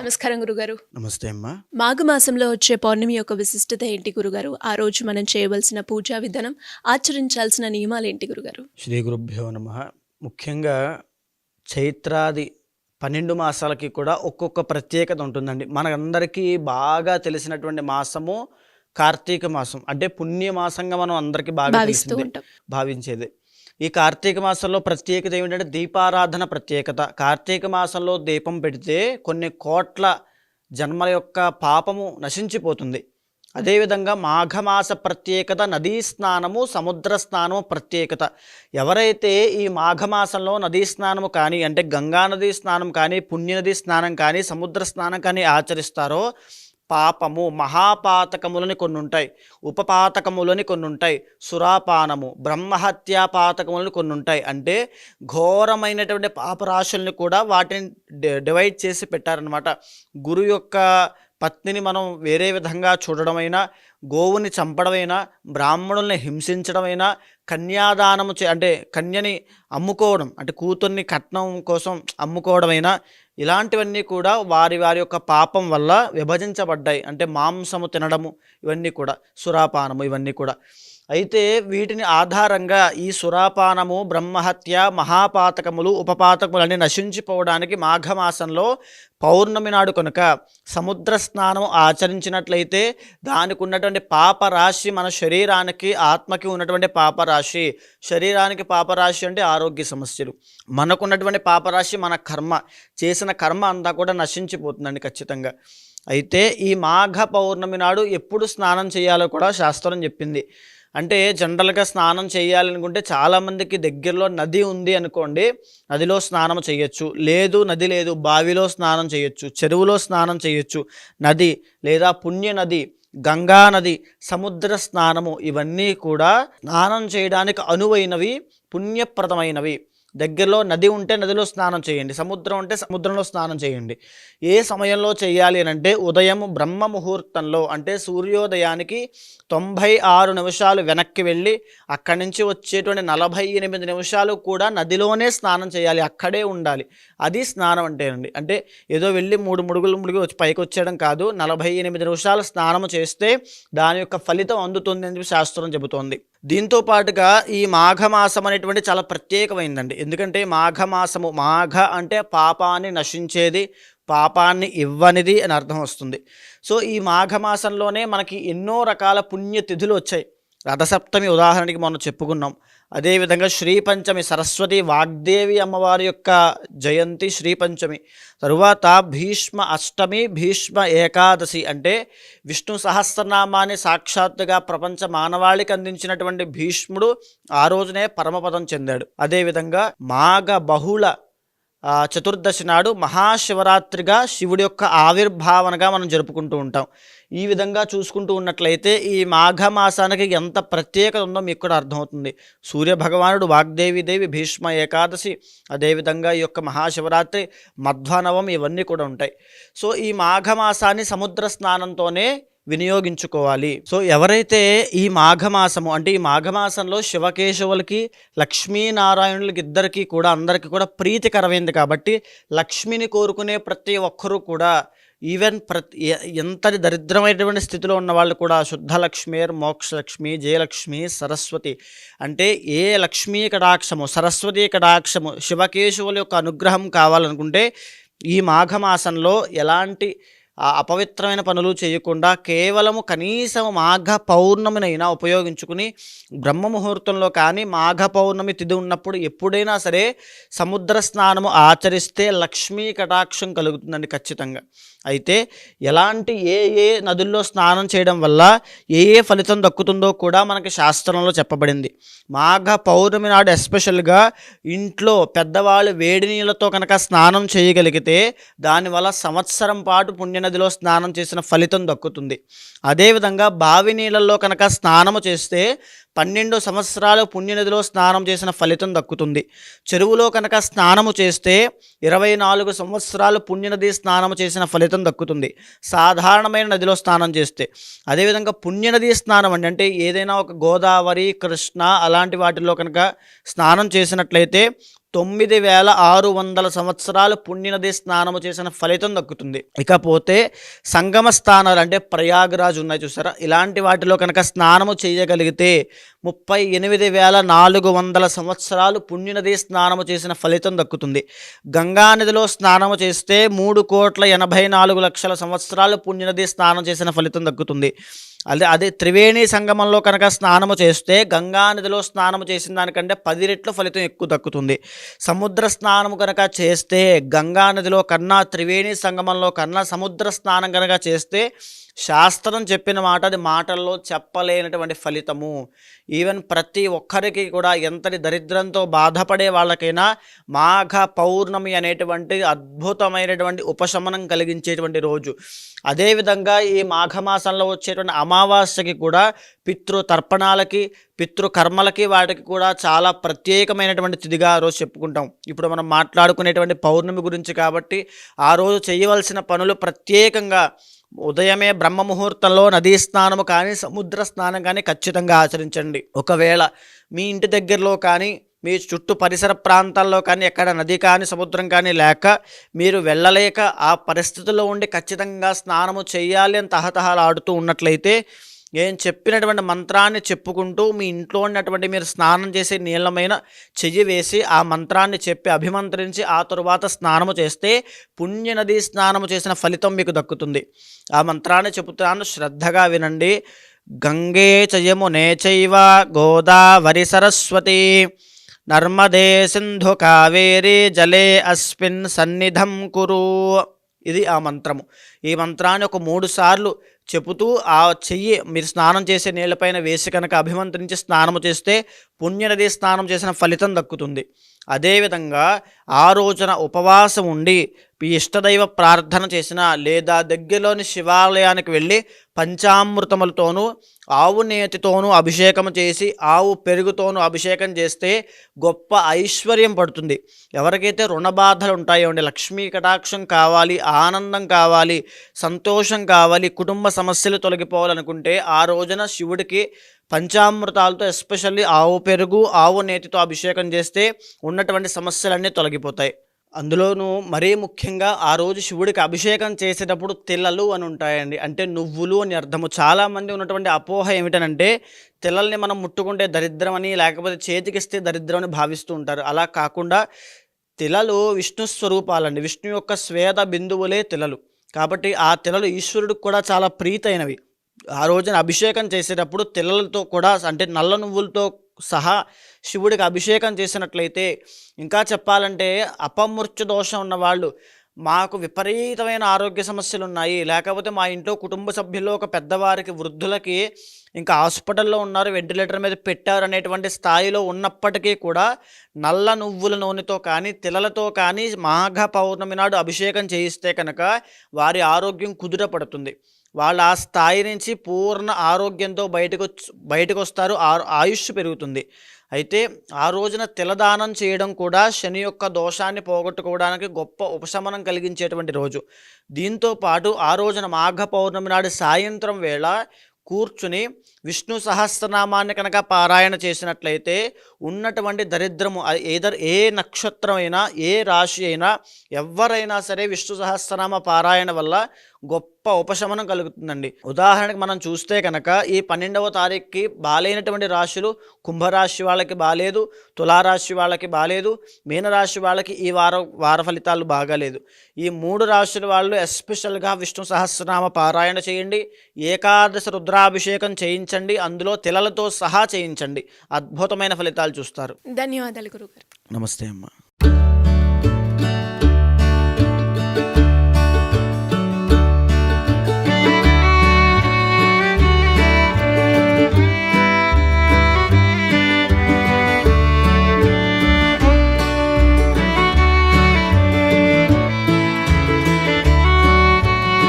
నమస్కారం గురుగారు. నమస్తే అమ్మా. మాఘమాసంలో వచ్చే పౌర్ణమి యొక్క విశిష్టత ఏంటి గురుగారు? ఆ రోజు మనం చేయవలసిన పూజా విధానం, ఆచరించాల్సిన నియమాలేంటి గురుగారు? శ్రీ గురుభ్యో నమః. ముఖ్యంగా చైత్రాది 12 మాసాలకి కూడా ఒక్కొక్క ప్రత్యేకత ఉంటుందండి. మనందరికీ బాగా తెలిసినటువంటి మాసము కార్తీక మాసం. అంటే పుణ్యమాసంగా మనం అందరికీ బాగా భావిస్తూ తెలిసిందే, ఉంటాం. భావించేది. ఈ కార్తీక మాసంలో ప్రత్యేకత ఏమిటంటే దీపారాధన ప్రత్యేకత. కార్తీక మాసంలో దీపం పెడితే కొన్ని కోట్ల జన్మల యొక్క పాపము నశించిపోతుంది. అదేవిధంగా మాఘమాస ప్రత్యేకత నదీ స్నానము, సముద్ర స్నానము ప్రత్యేకత. ఎవరైతే ఈ మాఘమాసంలో నదీ స్నానము కానీ, అంటే గంగా నదీ స్నానం కానీ, పుణ్యనదీ స్నానం కానీ, సముద్ర స్నానం కానీ ఆచరిస్తారో పాపము మహాపాతకములని కొన్ని ఉంటాయి, ఉపపాతకములని కొన్ని ఉంటాయి, సురాపానము బ్రహ్మహత్యా పాతకములని కొన్ని ఉంటాయి. అంటే ఘోరమైనటువంటి పాపరాశుల్ని కూడా వాటిని డివైడ్ చేసి పెట్టారనమాట. గురు యొక్క పత్నిని మనం వేరే విధంగా చూడడమైనా, గోవుని చంపడమైనా, బ్రాహ్మణుల్ని హింసించడమైనా, కన్యాదానము అంటే కన్యని అమ్ముకోవడం, అంటే కూతుర్ని కట్నం కోసం అమ్ముకోవడమైనా, ఇలాంటివన్నీ కూడా వారి వారి యొక్క పాపం వల్ల విభజించబడ్డాయి. అంటే మాంసము తినడము, ఇవన్నీ కూడా సురాపానము, ఇవన్నీ కూడా. అయితే వీటిని ఆధారంగా ఈ సురాపానము, బ్రహ్మహత్య, మహాపాతకములు, ఉపపాతకములు అన్నీ నశించిపోవడానికి మాఘమాసంలో పౌర్ణమి నాడు కనుక సముద్ర స్నానం ఆచరించినట్లయితే దానికి ఉన్నటువంటి పాపరాశి, మన శరీరానికి ఆత్మకి ఉన్నటువంటి పాపరాశి, శరీరానికి పాపరాశి అంటే ఆరోగ్య సమస్యలు, మనకున్నటువంటి పాపరాశి మన కర్మ, చేసిన కర్మ అంతా కూడా నశించిపోతుందండి ఖచ్చితంగా. అయితే ఈ మాఘ పౌర్ణమి నాడు ఎప్పుడు స్నానం చేయాలో కూడా శాస్త్రం చెప్పింది. అంటే జనరల్గా స్నానం చేయాలనుకుంటే చాలామందికి దగ్గరలో నది ఉంది అనుకోండి, నదిలో స్నానం చేయొచ్చు. లేదు, నది లేదు, బావిలో స్నానం చేయొచ్చు, చెరువులో స్నానం చేయొచ్చు. నది లేదా పుణ్య నది, గంగా నది, సముద్ర స్నానము, ఇవన్నీ కూడా స్నానం చేయడానికి అనువైనవి, పుణ్యప్రదమైనవి. దగ్గరలో నది ఉంటే నదిలో స్నానం చేయండి, సముద్రం ఉంటే సముద్రంలో స్నానం చేయండి. ఏ సమయంలో చేయాలి అని అంటే ఉదయం బ్రహ్మ ముహూర్తంలో, అంటే సూర్యోదయానికి 96 నిమిషాలు వెనక్కి వెళ్ళి అక్కడి నుంచి వచ్చేటువంటి 48 నిమిషాలు కూడా నదిలోనే స్నానం చేయాలి, అక్కడే ఉండాలి. అది స్నానం అంటేనండి. అంటే ఏదో వెళ్ళి 3 ముడుగులు వచ్చి పైకి వచ్చేయడం కాదు. 48 నిమిషాలు స్నానం చేస్తే దాని యొక్క ఫలితం అందుతుంది అని శాస్త్రం చెబుతోంది. దీంతో పాటుగా ఈ మాఘమాసం అనేటువంటి చాలా ప్రత్యేకమైందండి. ఎందుకంటే మాఘమాసము, మాఘ అంటే పాపాన్ని నశించేది, పాపాన్ని ఇవ్వనిది అని అర్థం వస్తుంది. సో ఈ మాఘమాసంలోనే మనకి ఎన్నో రకాల పుణ్యతిథులు వచ్చాయి. రథసప్తమి ఉదాహరణకి మనం చెప్పుకున్నాం. అదేవిధంగా శ్రీపంచమి, సరస్వతి వాగ్దేవి అమ్మవారి యొక్క జయంతి శ్రీపంచమి. తరువాత భీష్మ అష్టమి, భీష్మ ఏకాదశి, అంటే విష్ణు సహస్రనామాన్ని సాక్షాత్తుగా ప్రపంచ మానవాళికి అందించినటువంటి భీష్ముడు ఆ రోజునే పరమపదం చెందాడు. అదేవిధంగా మాఘ బహుళ చతుర్దశి నాడు మహాశివరాత్రిగా శివుడి యొక్క ఆవిర్భావనగా మనం జరుపుకుంటూ ఉంటాం. ఈ విధంగా చూసుకుంటూ ఉన్నట్లయితే ఈ మాఘమాసానికి ఎంత ప్రత్యేకత ఉందో మీకు కూడా అర్థమవుతుంది. సూర్యభగవానుడు, వాగ్దేవి, భీష్మ ఏకాదశి, అదేవిధంగా ఈ యొక్క మహాశివరాత్రి, మధ్వానవం, ఇవన్నీ కూడా ఉంటాయి. సో ఈ మాఘమాసాన్ని సముద్ర స్నానంతోనే వినియోగించుకోవాలి. సో ఎవరైతే ఈ మాఘమాసము, అంటే ఈ మాఘమాసంలో శివకేశవులకి, లక్ష్మీనారాయణులకి ఇద్దరికీ కూడా అందరికీ కూడా ప్రీతికరమైంది కాబట్టి లక్ష్మిని కోరుకునే ప్రతి ఒక్కరూ కూడా, ఈవెన్ ఎంతటి దరిద్రమైనటువంటి స్థితిలో ఉన్న వాళ్ళు కూడా శుద్ధ లక్ష్మీర్ మోక్షలక్ష్మి, జయలక్ష్మి, సరస్వతి, అంటే ఏ లక్ష్మీ కటాక్షము, సరస్వతీ కటాక్షము, శివకేశవుల యొక్క అనుగ్రహం కావాలనుకుంటే ఈ మాఘమాసంలో ఎలాంటి అపవిత్రమైన పనులు చేయకుండా కేవలము కనీసం మాఘ పౌర్ణమినైనా ఉపయోగించుకుని బ్రహ్మ ముహూర్తంలో కానీ, మాఘ పౌర్ణమి తిథి ఉన్నప్పుడు ఎప్పుడైనా సరే సముద్ర స్నానము ఆచరిస్తే లక్ష్మీ కటాక్షం కలుగుతుందండి ఖచ్చితంగా. అయితే ఎలాంటి ఏ నదుల్లో స్నానం చేయడం వల్ల ఏ ఫలితం దక్కుతుందో కూడా మనకి శాస్త్రంలో చెప్పబడింది. మాఘ పౌర్ణమి నాడు ఎస్పెషల్గా ఇంట్లో పెద్దవాళ్ళు వేడి నీళ్ళతో కనుక స్నానం చేయగలిగితే దానివల్ల సంవత్సరం పాటు పుణ్యనదిలో స్నానం చేసిన ఫలితం దక్కుతుంది. అదేవిధంగా బావి నీళ్ళల్లో కనుక స్నానము చేస్తే 12 సంవత్సరాలు పుణ్యనదిలో స్నానం చేసిన ఫలితం దక్కుతుంది. చెరువులో కనుక స్నానము చేస్తే 24 సంవత్సరాలు పుణ్యనది స్నానము చేసిన ఫలితం దక్కుతుంది, సాధారణమైన నదిలో స్నానం చేస్తే. అదేవిధంగా పుణ్యనది స్నానం అంటే ఏదైనా ఒక గోదావరి, కృష్ణ అలాంటి వాటిల్లో కనుక స్నానం చేసినట్లయితే 9600 సంవత్సరాలు పుణ్యనది స్నానము చేసిన ఫలితం దక్కుతుంది. ఇకపోతే సంగమ స్థానాలు అంటే ప్రయాగరాజ్ ఉన్నాయి చూసారా, ఇలాంటి వాటిలో కనుక స్నానము చేయగలిగితే 38,400 సంవత్సరాలు పుణ్యనది స్నానము చేసిన ఫలితం దక్కుతుంది. గంగానదిలో స్నానము చేస్తే 3,84,00,000 సంవత్సరాలు పుణ్యనది స్నానం చేసిన ఫలితం దక్కుతుంది. అదే త్రివేణి సంగమంలో కనుక స్నానము చేస్తే గంగానదిలో స్నానము చేసిన దానికంటే 10 రెట్లు ఫలితం ఎక్కువ దక్కుతుంది. సముద్ర స్నానము కనుక చేస్తే గంగానదిలో కన్నా త్రివేణి సంగమంలో కన్నా సముద్ర స్నానం కనుక చేస్తే శాస్త్రం చెప్పిన మాట అది మాటల్లో చెప్పలేనటువంటి ఫలితము. ఈవెన్ ప్రతి ఒక్కరికి కూడా ఎంతటి దరిద్రంతో బాధపడే వాళ్ళకైనా మాఘ పౌర్ణమి అనేటువంటి అద్భుతమైనటువంటి ఉపశమనం కలిగించేటువంటి రోజు. అదేవిధంగా ఈ మాఘమాసంలో వచ్చేటువంటి అమావాస్యకి కూడా పితృతర్పణాలకి పితృకర్మలకి వాటికి కూడా చాలా ప్రత్యేకమైనటువంటి తిథిగా ఆ రోజు చెప్పుకుంటాం. ఇప్పుడు మనం మాట్లాడుకునేటువంటి పౌర్ణమి గురించి కాబట్టి ఆ రోజు చేయవలసిన పనులు ప్రత్యేకంగా ఉదయమే బ్రహ్మ ముహూర్తంలో నదీ స్నానము కానీ సముద్ర స్నానం కానీ ఖచ్చితంగా ఆచరించండి. ఒకవేళ మీ ఇంటి దగ్గరలో కానీ మీ చుట్టూ పరిసర ప్రాంతాల్లో కానీ ఎక్కడ నది కానీ సముద్రం కానీ లేక మీరు వెళ్ళలేక ఆ పరిస్థితుల్లో ఉండి ఖచ్చితంగా స్నానము చేయాలి అని తహతహలాడుతూ ఉన్నట్లయితే నేను చెప్పినటువంటి మంత్రాన్ని చెప్పుకుంటూ మీ ఇంట్లో ఉన్నటువంటి మీరు స్నానం చేసే నీళ్ళమైన చెయ్యి వేసి ఆ మంత్రాన్ని చెప్పి అభిమంత్రించి ఆ తరువాత స్నానము చేస్తే పుణ్యనది స్నానము చేసిన ఫలితం మీకు దక్కుతుంది. ఆ మంత్రాన్ని చెబుతాను, శ్రద్ధగా వినండి. గంగే చయమునే చైవ గోదావరి సరస్వతి నర్మదే సింధు కావేరి జలే అస్మిన్ సన్నిధం కురు. ఇది ఆ మంత్రము. ఈ మంత్రాన్ని ఒక 3 సార్లు చెబుతూ ఆ చెయ్యి మీరు స్నానం చేసే నీళ్ళపైన వేసి కనుక అభిమంత్రించి స్నానము చేస్తే పుణ్యనది స్నానం చేసిన ఫలితం దక్కుతుంది. అదేవిధంగా ఆ రోజున ఉపవాసం ఉండి మీ ఇష్టదైవ ప్రార్థన చేసిన లేదా దగ్గరలోని శివాలయానికి వెళ్ళి పంచామృతములతోనూ ఆవు నేతితోనూ అభిషేకం చేసి ఆవు పెరుగుతోనూ అభిషేకం చేస్తే గొప్ప ఐశ్వర్యం పడుతుంది. ఎవరికైతే రుణ బాధలు ఉంటాయో అండి, లక్ష్మీ కటాక్షం కావాలి, ఆనందం కావాలి, సంతోషం కావాలి, కుటుంబ సమస్యలు తొలగిపోవాలనుకుంటే ఆ రోజున శివుడికి పంచామృతాలతో ఎస్పెషల్లీ ఆవు పెరుగు ఆవు నేతితో అభిషేకం చేస్తే ఉన్నటువంటి సమస్యలన్నీ తొలగిపోతాయి. అందులోనూ మరీ ముఖ్యంగా ఆ రోజు శివుడికి అభిషేకం చేసేటప్పుడు తిల్లలు అని ఉంటాయండి, అంటే నువ్వులు అని అర్థము. చాలామంది ఉన్నటువంటి అపోహ ఏమిటనంటే తిల్లల్ని మనం ముట్టుకుంటే దరిద్రం అని లేకపోతే చేతికిస్తే దరిద్రం అని భావిస్తూ ఉంటారు. అలా కాకుండా తిలలు విష్ణు స్వరూపాలండి, విష్ణు యొక్క స్వేద బిందువులే తిలలు. కాబట్టి ఆ తిలలు ఈశ్వరుడికి కూడా చాలా ప్రీతైనవి. ఆ రోజున అభిషేకం చేసేటప్పుడు తిలలతో కూడా అంటే నల్ల నువ్వులతో సహా శివుడికి అభిషేకం చేసినట్లయితే, ఇంకా చెప్పాలంటే అపమృత్యు దోషం ఉన్నవాళ్ళు, మాకు విపరీతమైన ఆరోగ్య సమస్యలు ఉన్నాయి, లేకపోతే మా ఇంట్లో కుటుంబ సభ్యుల్లో ఒక పెద్దవారికి వృద్ధులకి ఇంకా హాస్పిటల్లో ఉన్నారు, వెంటిలేటర్ మీద పెట్టారు అనేటువంటి స్థాయిలో ఉన్నప్పటికీ కూడా నల్ల నువ్వుల నూనెతో కానీ తిలలతో కానీ మాఘ పౌర్ణమి నాడు అభిషేకం చేయిస్తే కనుక వారి ఆరోగ్యం కుదుటపడుతుంది. వాళ్ళు ఆ స్థాయి నుంచి పూర్ణ ఆరోగ్యంతో బయటకు వస్తారు, ఆయుష్ పెరుగుతుంది. అయితే ఆ రోజున తిలదానం చేయడం కూడా శని యొక్క దోషాన్ని పోగొట్టుకోవడానికి గొప్ప ఉపశమనం కలిగించేటువంటి రోజు. దీంతో పాటు ఆ రోజున మాఘ పౌర్ణమి నాడు సాయంత్రం వేళ కూర్చుని విష్ణు సహస్రనామాన్ని కనుక పారాయణ చేసినట్లయితే ఉన్నటువంటి దరిద్రము ఏ నక్షత్రం అయినా ఏ రాశి అయినా ఎవరైనా సరే విష్ణు సహస్రనామ పారాయణ వల్ల గొప్ప ఉపశమనం కలుగుతుందండి. ఉదాహరణకు మనం చూస్తే కనుక ఈ 12వ తారీఖుకి బాలేనటువంటి రాశులు కుంభరాశి వాళ్ళకి బాలేదు, తులారాశి వాళ్ళకి బాలేదు, మీనరాశి వాళ్ళకి ఈ వార ఫలితాలు బాగాలేదు. ఈ 3 రాశుల వాళ్ళు ఎస్పెషల్గా విష్ణు సహస్రనామ పారాయణ చేయండి, ఏకాదశి రుద్రాభిషేకం చేయించండి, అందులో తిలలతో సహా చేయించండి, అద్భుతమైన ఫలితాలు చూస్తారు. ధన్యవాదాలు గురుగారు. నమస్తే అమ్మ.